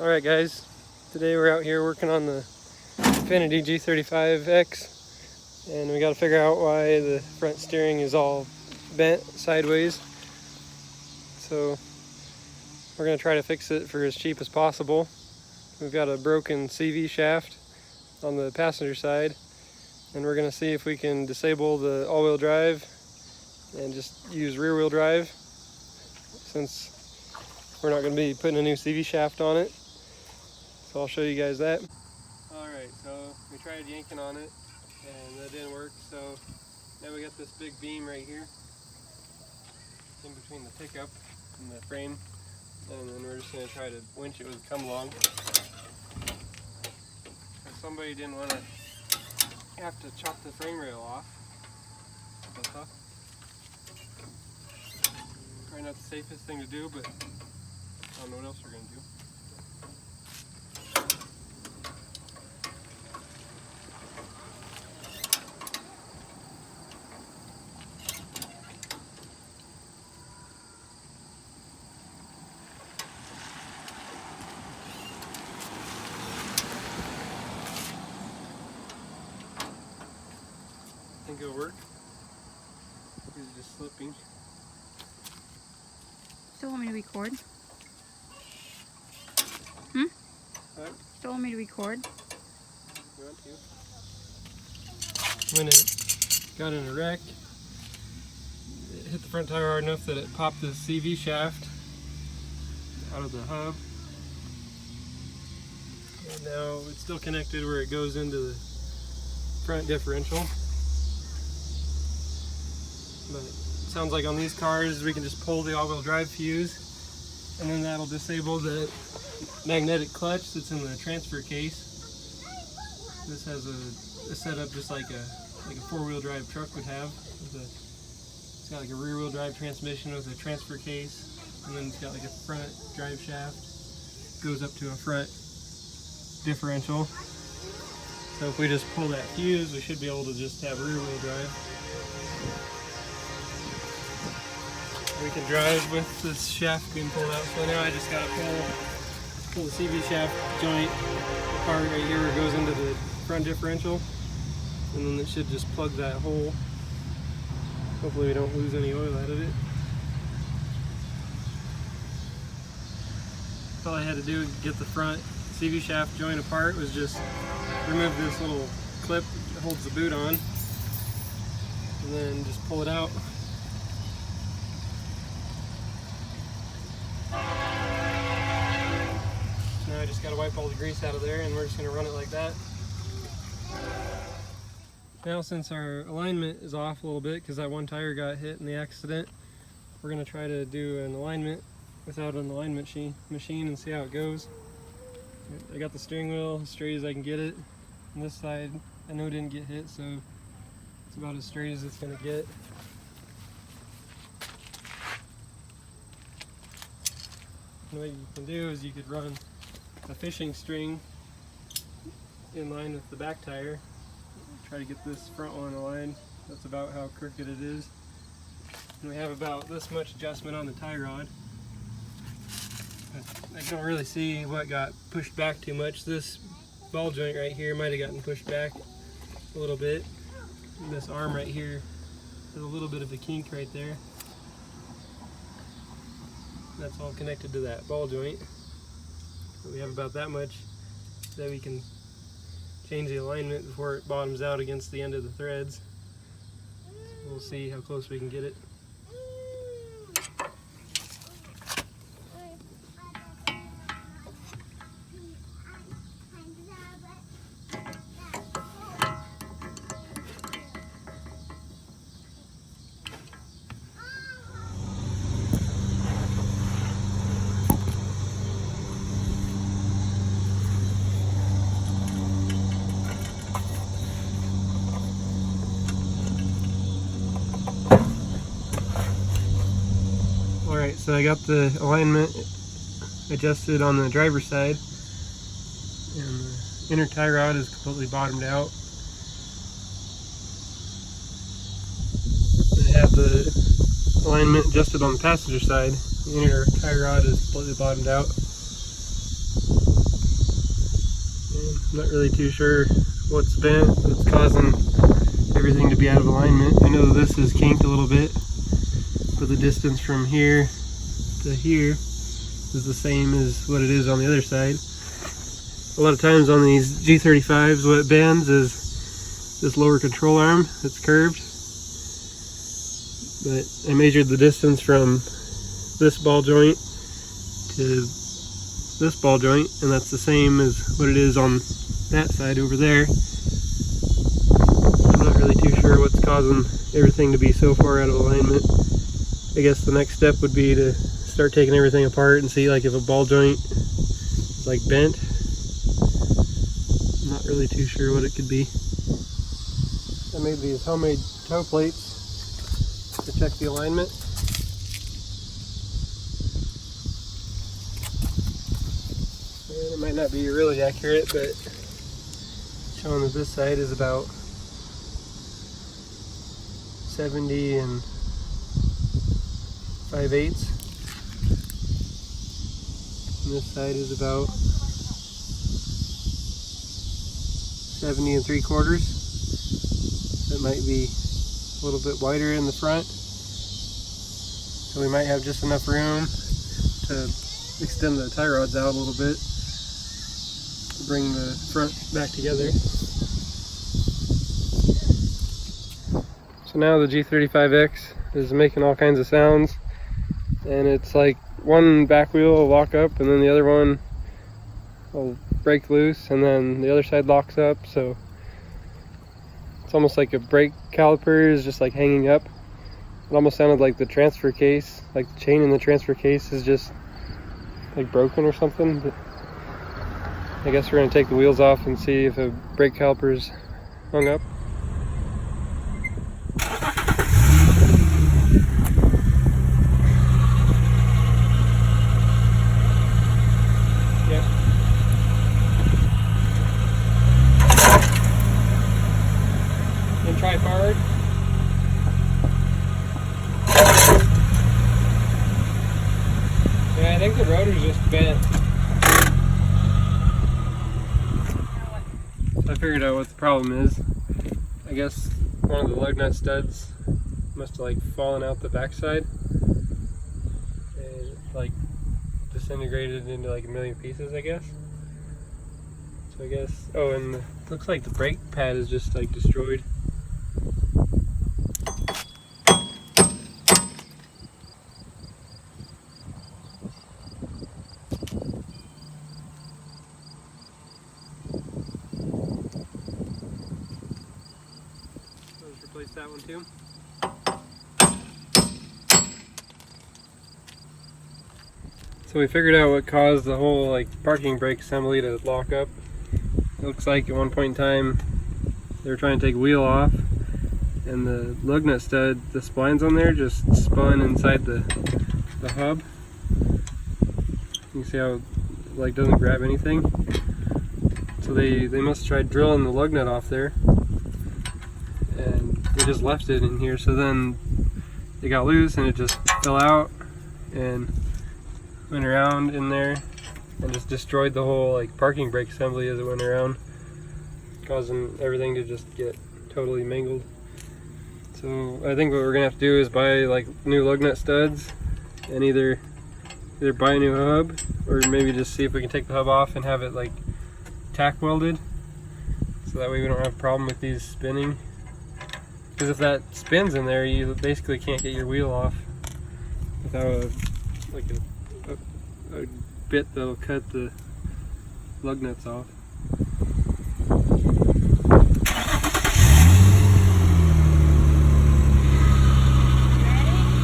Alright guys, today we're out here working on the Infiniti G35X, and we got to figure out why the front steering is all bent sideways. So we're going to try to fix it for as cheap as possible. We've got a broken CV shaft on the passenger side, and we're going to see if we can disable the all-wheel drive and just use rear-wheel drive, since we're not going to be putting a new CV shaft on it. So I'll show you guys that. Alright, so we tried yanking on it and that didn't work, so now we got this big beam right here in between the pickup and the frame, and then we're just going to try to winch it with a come along. If somebody didn't want to have to chop the frame rail off, that's tough. Probably not the safest thing to do, but I don't know what else we're going to do. I think it'll work. He's just slipping. Still want me to record? What? Still want me to record? You want to? When it got in a wreck, it hit the front tire hard enough that it popped the CV shaft out of the hub. And now it's still connected where it goes into the front differential. But it sounds like on these cars we can just pull the all-wheel drive fuse, and then that'll disable the magnetic clutch that's in the transfer case. This has a setup just like a four-wheel drive truck would have. It's got like a rear-wheel drive transmission with a transfer case, and then it's got like a front drive shaft. Goes up to a front differential. So if we just pull that fuse, we should be able to just have rear-wheel drive. We can drive with this shaft being pulled out. So now I just gotta pull the CV shaft joint apart right here where it goes into the front differential, and then it should just plug that hole. Hopefully we don't lose any oil out of it. All I had to do to get the front CV shaft joint apart was just remove this little clip that holds the boot on, and then just pull it out. Now I just got to wipe all the grease out of there, and we're just going to run it like that. Now, since our alignment is off a little bit because that one tire got hit in the accident, we're going to try to do an alignment without an alignment machine and see how it goes. I got the steering wheel as straight as I can get it. On this side, I know it didn't get hit, so it's about as straight as it's going to get. What you can do is you could run a fishing string in line with the back tire. Try to get this front one aligned. That's about how crooked it is. And we have about this much adjustment on the tie rod. I don't really see what got pushed back too much. This ball joint right here might have gotten pushed back a little bit. And this arm right here has a little bit of a kink right there. That's all connected to that ball joint. We have about that much that we can change the alignment before it bottoms out against the end of the threads. So we'll see how close we can get it. Alright, so I got the alignment adjusted on the driver's side, and the inner tie rod is completely bottomed out. I have the alignment adjusted on the passenger side. The inner tie rod is completely bottomed out. I'm not really too sure what's bent that's causing everything to be out of alignment. I know this is kinked a little bit, but the distance from here to here is the same as what it is on the other side. A lot of times on these G35s, what bends is this lower control arm that's curved. But I measured the distance from this ball joint to this ball joint, and that's the same as what it is on that side over there. I'm not really too sure what's causing everything to be so far out of alignment. I guess the next step would be to start taking everything apart and see like if a ball joint is like bent. I'm not really too sure what it could be. I made these homemade toe plates to check the alignment. And it might not be really accurate, but showing that this side is about 70 and 5/8. And this side is about 70 and 3/4. So it might be a little bit wider in the front. So we might have just enough room to extend the tie rods out a little bit to bring the front back together. So now the G35X is making all kinds of sounds, and it's like one back wheel will lock up and then the other one will break loose and then the other side locks up, so it's almost like a brake caliper is just like hanging up. It almost sounded like the transfer case, like the chain in the transfer case is just like broken or something. But I guess we're going to take the wheels off and see if a brake caliper's hung up. And try forward. Yeah, I think the rotor's just bent. So I figured out what the problem is. I guess one of the lug nut studs must have like fallen out the backside and like disintegrated into like a million pieces, I guess. So I guess, oh, and looks like the brake pad is just like destroyed. Let's replace that one too. So we figured out what caused the whole like parking brake assembly to lock up. It looks like at one point in time they were trying to take a wheel off and the lug nut stud, the splines on there just spun inside the hub. You can see how it like doesn't grab anything. So they must have tried drilling the lug nut off there and they just left it in here. So then it got loose and it just fell out and went around in there and just destroyed the whole like parking brake assembly as it went around, causing everything to just get totally mangled. So I think what we're gonna have to do is buy like new lug nut studs and either buy a new hub or maybe just see if we can take the hub off and have it like tack welded, so that way we don't have a problem with these spinning. Because if that spins in there, you basically can't get your wheel off without a bit that'll cut the lug nuts off.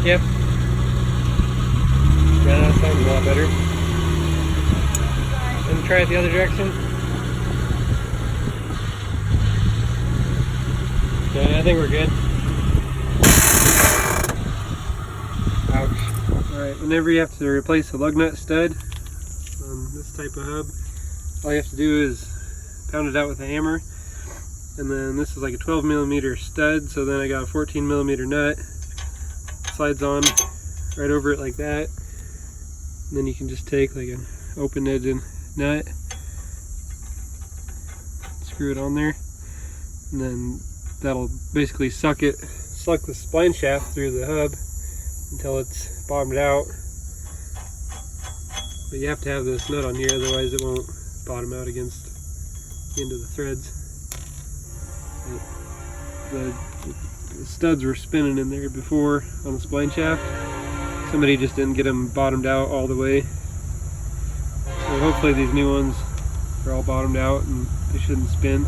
Yep. Yeah, that sounds a lot better. And try it the other direction. Okay, I think we're good. Ouch. Alright, whenever you have to replace a lug nut stud on this type of hub, all you have to do is pound it out with a hammer. And then this is like a 12mm stud, so then I got a 14mm nut. Slides on right over it like that. And then you can just take like an open edged nut screw it on there, and then that'll basically suck the spline shaft through the hub until it's bottomed out. But you have to have this nut on here, otherwise it won't bottom out against the end of the threads. The studs were spinning in there before on the spline shaft. Somebody just didn't get them bottomed out all the way. So hopefully these new ones are all bottomed out and they shouldn't spin.